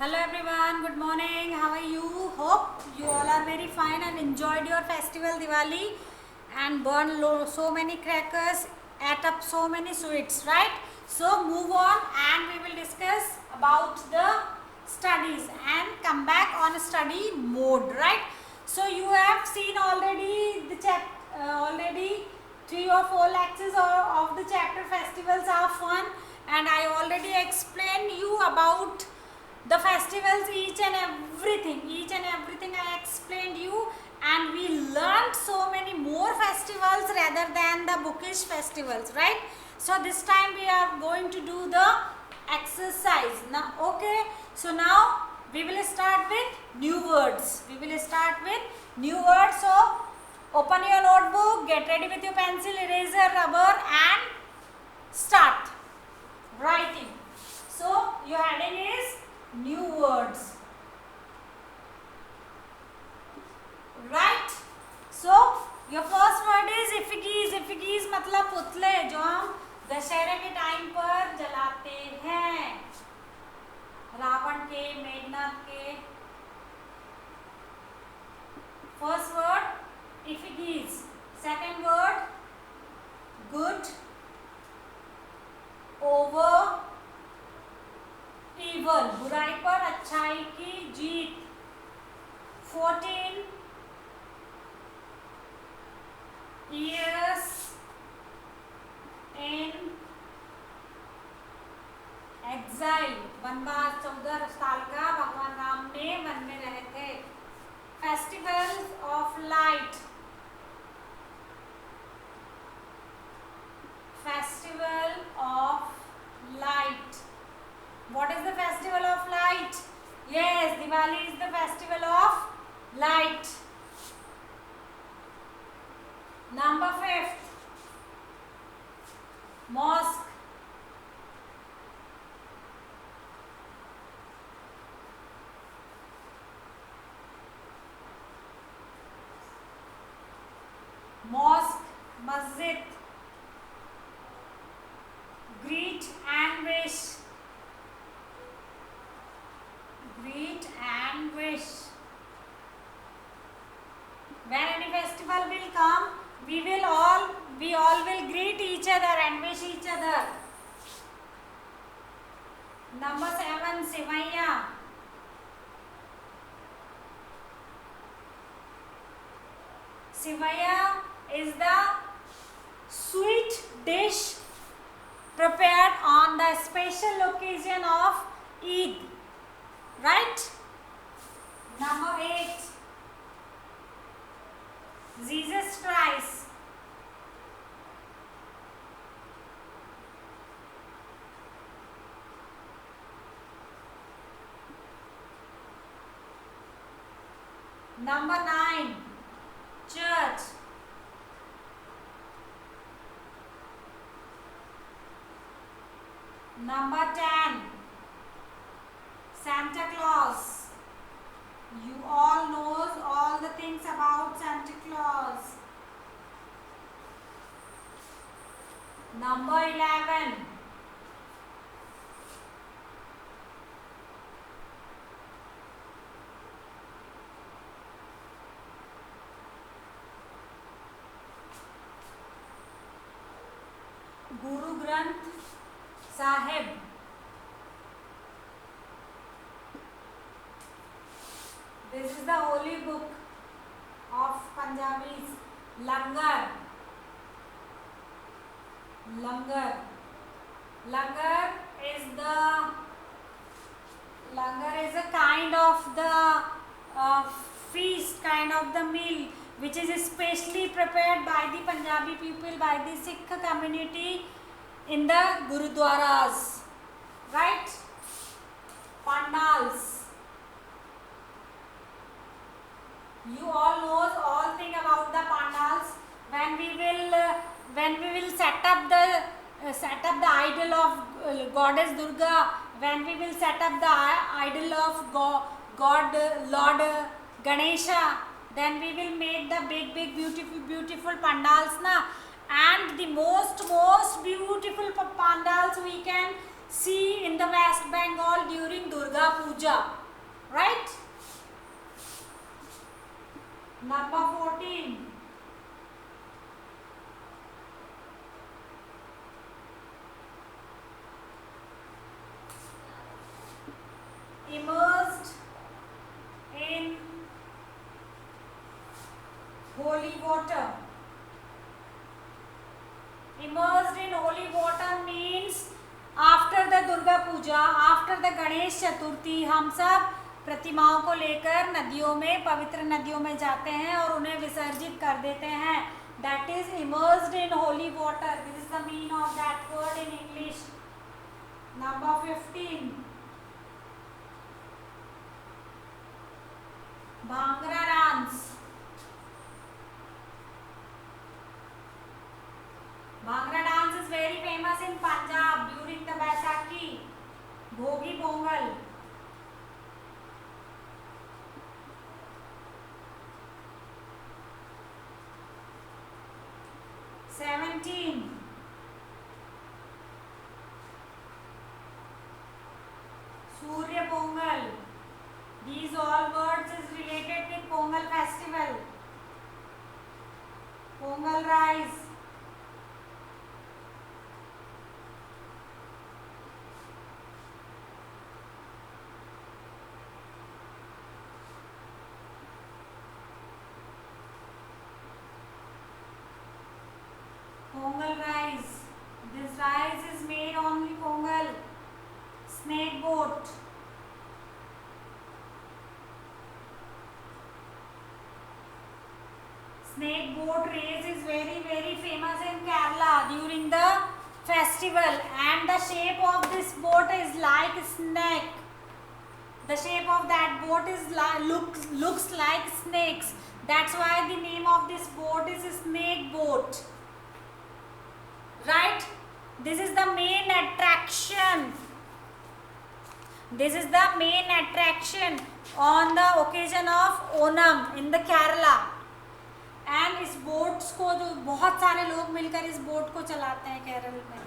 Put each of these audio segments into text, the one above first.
Hello everyone, good morning. How are you? Hope you all are very fine and enjoyed your festival Diwali and burn so many crackers, ate up so many sweets, right? So move on and we will discuss about the studies and come back on study mode, right? So you have seen already already 3 or 4 lectures of the chapter festivals are fun, and I already explained you about the festivals, each and everything I explained you, and we learned so many more festivals rather than the bookish festivals, right? So this time we are going to do the exercise now. Okay, so now we will start with new words. So open your notebook, get ready with your pencil, eraser, rubber, and start writing. So your heading is new words, right? So your first word is effigies. effigies मतलब पुतले जो हम दशहरे के time पर जलाते हैं, रावण के, मेघनाथ के. First word effigies. Second word good, over evil, बुराई पर अच्छाई की जीत. 14 years in exile, वनवास. 14 साल का भगवान राम ने वन में रहे थे. Festival of light, festival of light. What is the festival of light? Yes, Diwali is the festival of light. Number 5th, mosque. Mosque, masjid. Greet and wish. Greet and wish. When any festival will come, we all will greet each other and wish each other. Number 7, Sivaiya. Sivaiya is the sweet dish prepared on the special occasion of Eid, right? Number 8, Jesus Christ. Number 9, church. Number 10, Santa Claus. You all knows all the things about Santa Claus. Number 11, Guru Granth Sahib. This is the holy book of Punjabis. Langar. Langar. Langar is a kind of the feast, kind of the meal, which is especially prepared by the Punjabi people, by the Sikh community in the Gurudwaras, right? Pandals. You all knows all thing about the pandals. When we will set up the idol of goddess Durga, when we will set up the idol of God Lord Ganesha, then we will make the big beautiful pandals na. And the most beautiful pandals we can see in the West Bengal during Durga Puja, right? Number 14. Immersed in holy water. Immersed in holy water means after the Durga Puja, after the Ganesh Chaturthi, हम सब प्रतिमाओं को लेकर नदियों में, पवित्र नदियों में जाते हैं और उन्हें विसर्जित कर देते हैं. That is immersed in holy water. This is the meaning of that word in English. Number 15. Bhangra dance. Bhangra dance is very famous in Punjab during the Baisakhi, Bhogi Pongal. Surya Pongal. These all words is related with Pongal festival. Pongal rise. Pongal rise. This rise is made only Pongal. Snake boat. Snake boat race is very famous in Kerala during the festival, and the shape of this boat is like a snake. The shape of that boat is looks like snakes. That's why the name of this boat is a snake boat. Right? This is the main attraction. This is the main attraction on the occasion of Onam in the Kerala. And इस boats को जो बहुत सारे लोग मिलकर इस boat को चलाते हैं केरल में.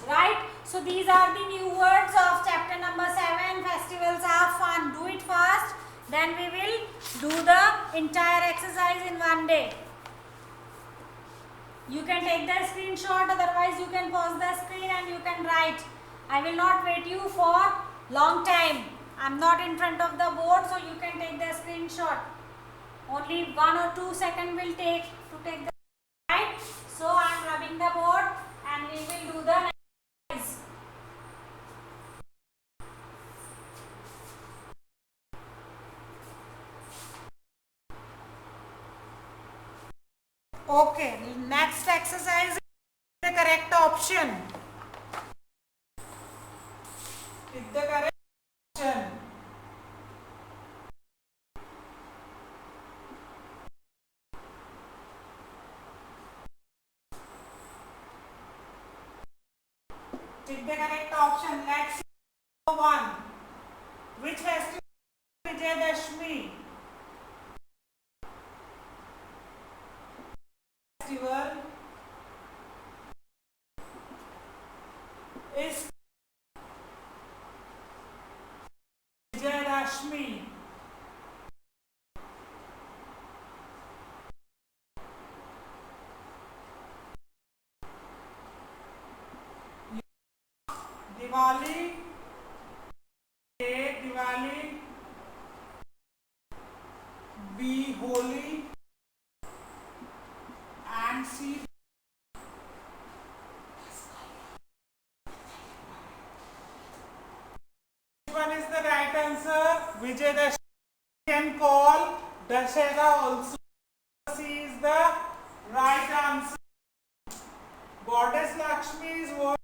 Right? So these are the new words of chapter number 7. Festivals are fun. Do it fast. Then we will do the entire exercise in one day. You can take the screenshot, otherwise you can pause the screen and you can write. I will not wait you for long time. I am not in front of the board, so you can take the screenshot. Only 1 or 2 seconds will take to take the right. So I am rubbing the board and we will do the exercise. Okay, next exercise is the correct option. Is the correct option. Pick the correct option. Let's see. 1. Which festival is Vijayadashmi? Festival is Vijayadashmi. Diwali. A. Diwali. B. Holi. And C. Which one is the right answer? Vijayadashmi can call Dashera also. C is the right answer. Goddess Lakshmi is what?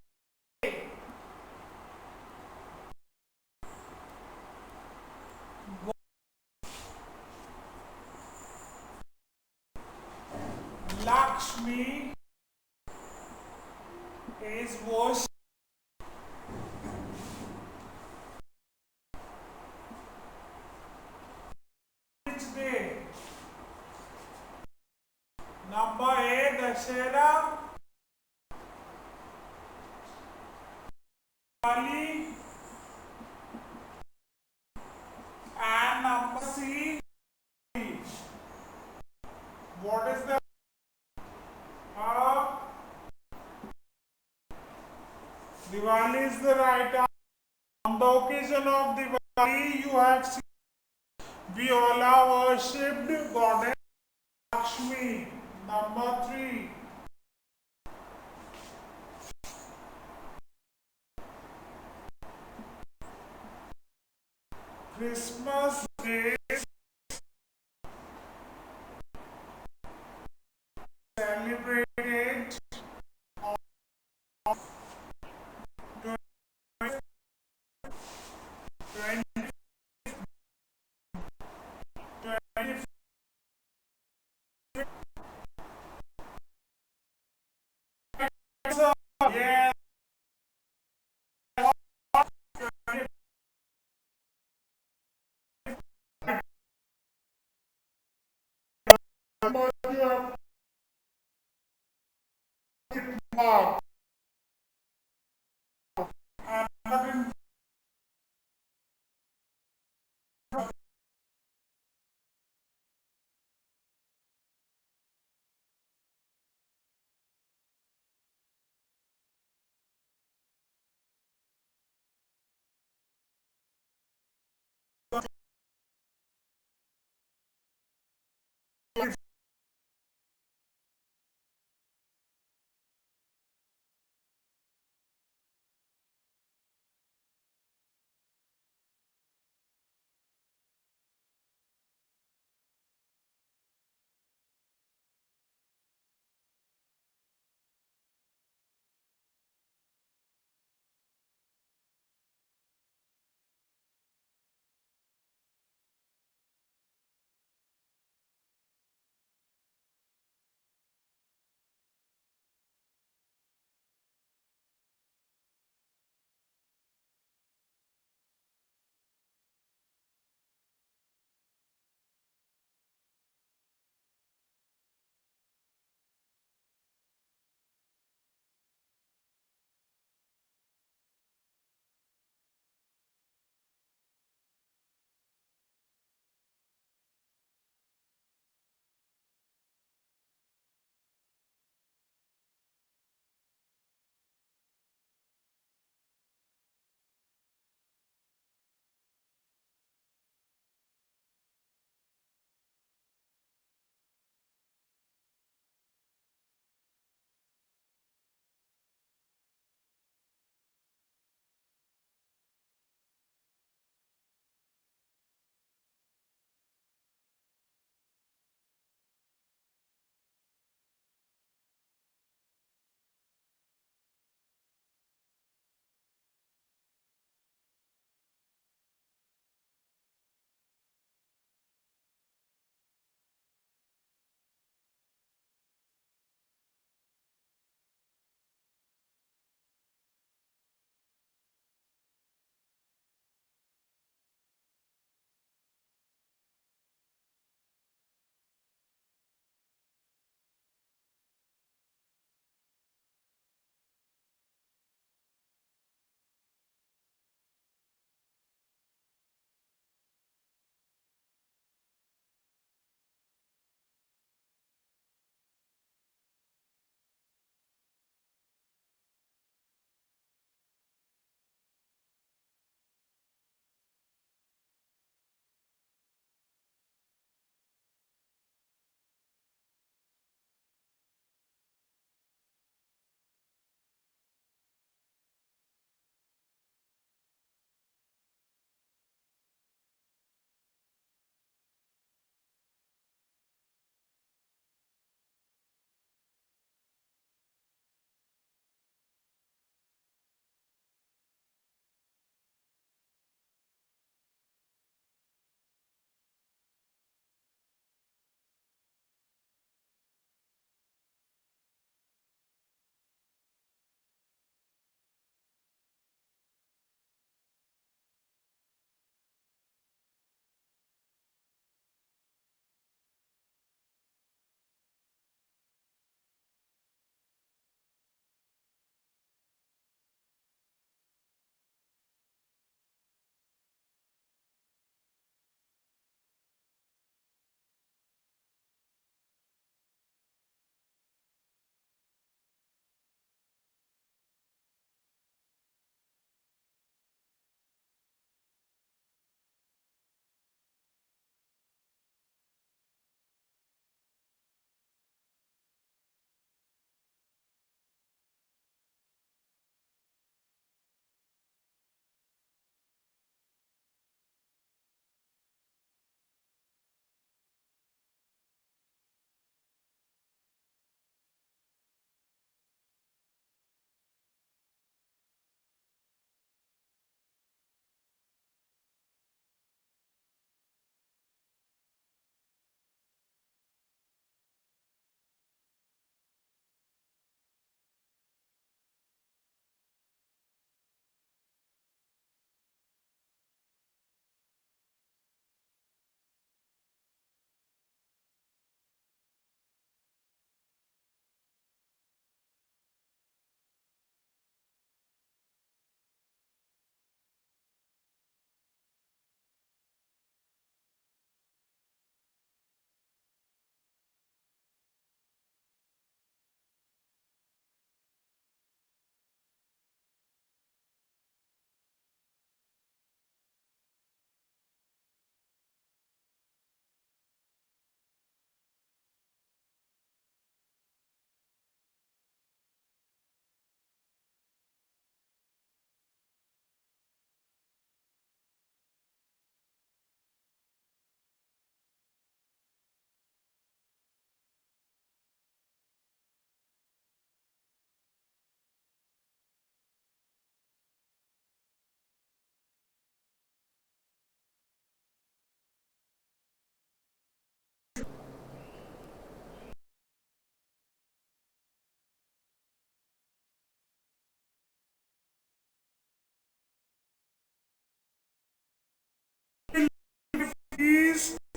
Lakshmi is worshipped. Which day? Number A, Dashera. Diwali and number C. What is the uh, Diwali is the right answer. On the occasion of Diwali, you have seen we all are worshipped goddess Lakshmi. Number three, Christmas Day celebrated twenty. Yeah,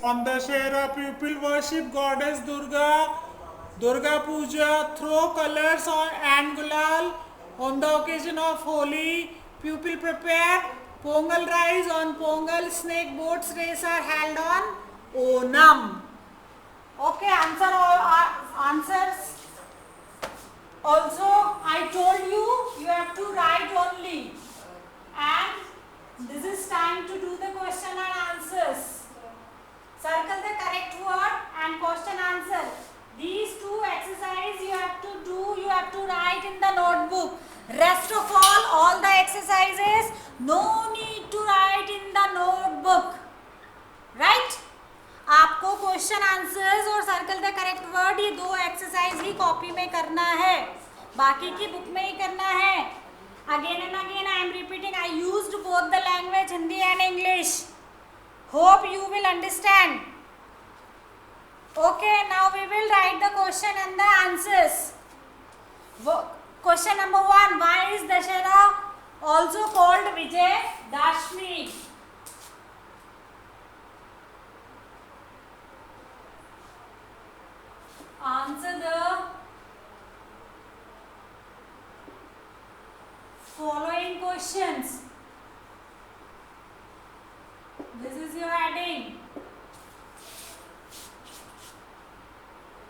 On Dashera, people worship goddess Durga, Durga Puja, throw colors and gulal. On the occasion of Holi, people prepare Pongal rice. On Pongal, snake boats race are held on Onam. Okay, answer all answers. Also, I told you have to write only, and this is time to do the question and answers. Circle the correct word and question answer. These two exercises you have to do, you have to write in the notebook. Rest of all the exercises, no need to write in the notebook. Right? आपको question answers और circle the correct word ये दो exercise ही copy में करना है, बाकी की book में ही करना है. Again and again I am repeating, I used both the language Hindi and English. Hope you will understand. Okay, now we will write the question and the answers. Question number 1. Why is Dashera also called Vijay Dashmi? Answer the following questions. This is your heading.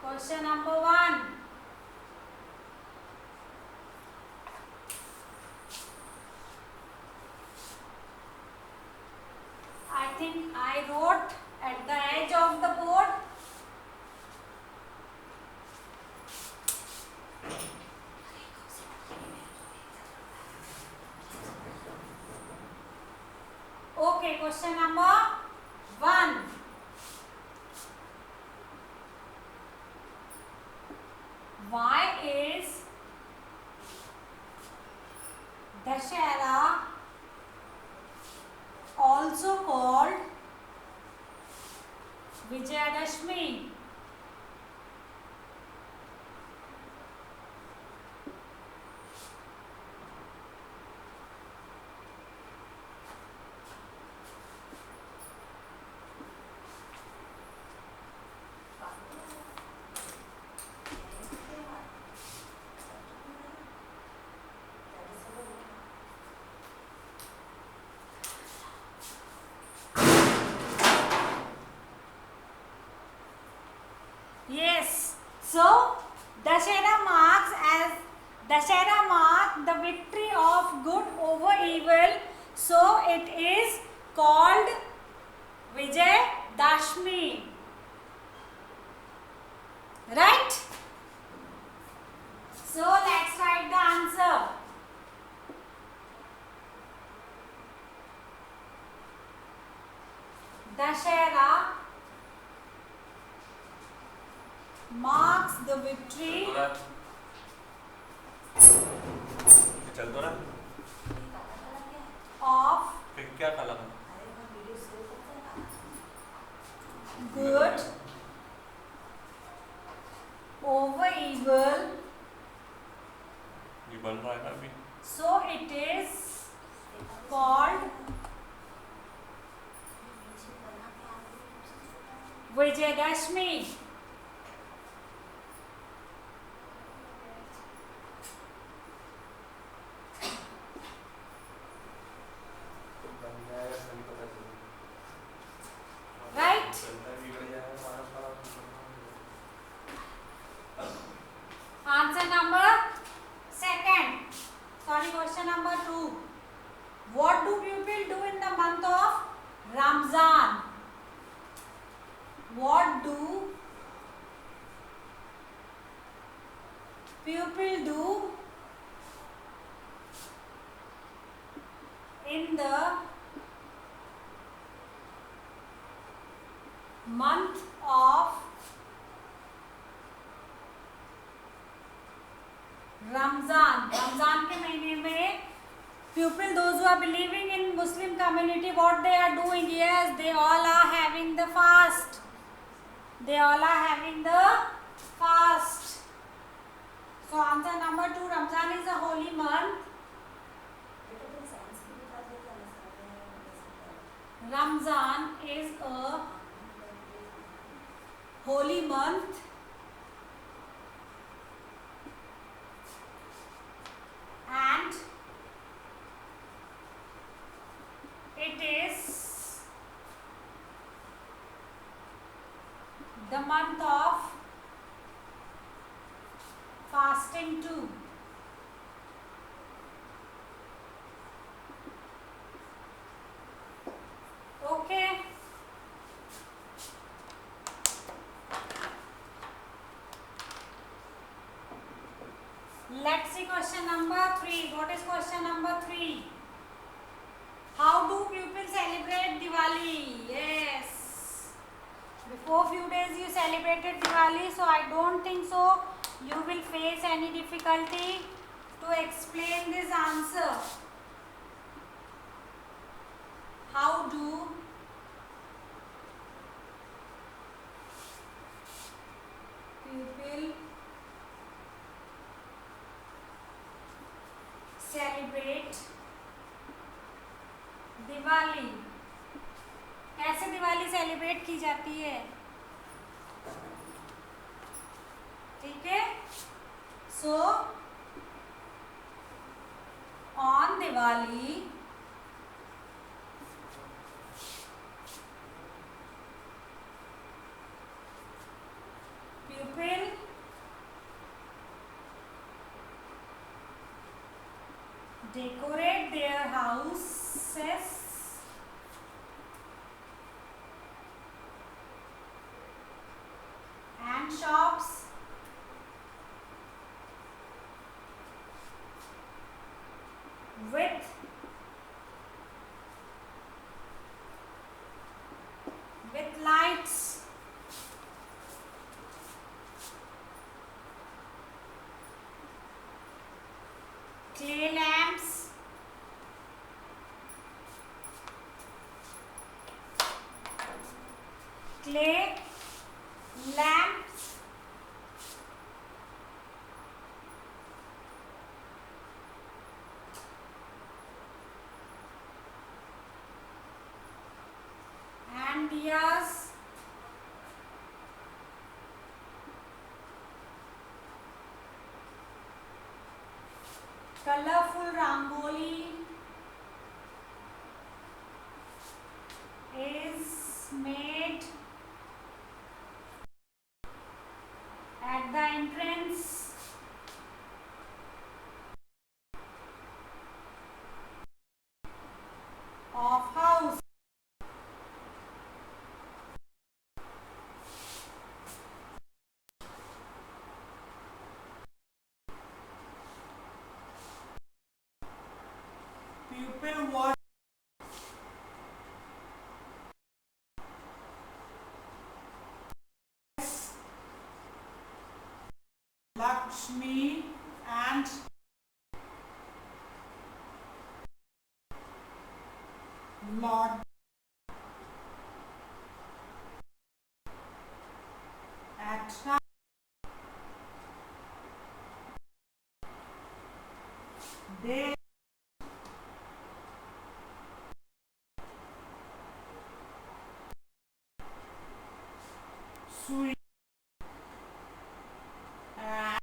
Question number 1. I think I wrote at the edge of the board. Okay, question number 1. Why is Dashera also called Vijayadashmi? Yes. So Dashera marks the victory of good over evil. So it is called Vijay Dashmi. Right? So let's write the answer. Dashera marks the victory of good over evil. So it is called Vijayadashmi. Right? Answer number 2. Question number 2. What do people do in the month of Ramzan? What do people do in the month of Ramzan? Ramzan के महीने में people, those who are believing in Muslim community, what they are doing? Yes, they all are having the fast. They all are having the fast. So answer number 2. Ramzan is a holy month. Ramzan is a holy month, and it is the month of fasting too. Okay. Let's see question number 3. What is question number 3? How do people celebrate Diwali? Yes. Before few days you celebrated Diwali, so I don't think so you will face any difficulty to explain this answer. How do people celebrate Diwali? कैसे Diwali celebrate की जाती है? ठीक है, so on Diwali people decorate their houses and shops with lights, clay lamps, clay lamps, and diyas, colorful rangoli is made at the entrance of house. People watch Lakshmi and Lord at night. They sweet and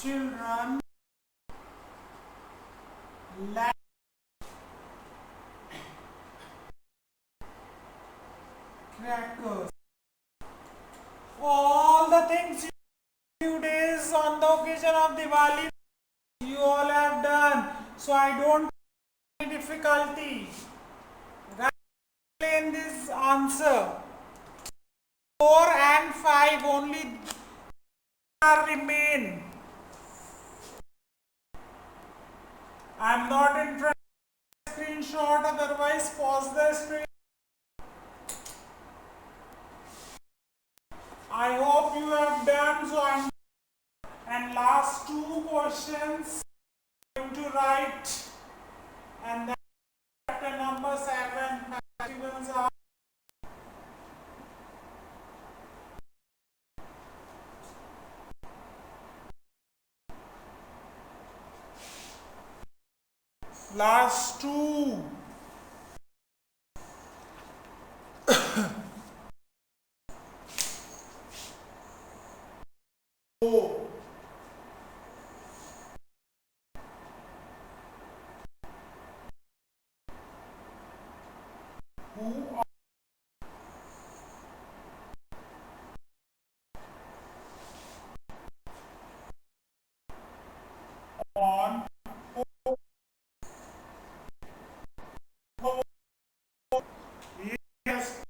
children light crackers. All the things few days on the occasion of Diwali you all have done, so I don't have any difficulty. Right in this answer. 4 and 5 only are remain. I am not interested in screenshot, otherwise pause the screen. I hope you have done, so I am, and last 2 questions I am going to write, and then chapter number 7 festivals are. Last two. Oh. Who on yes,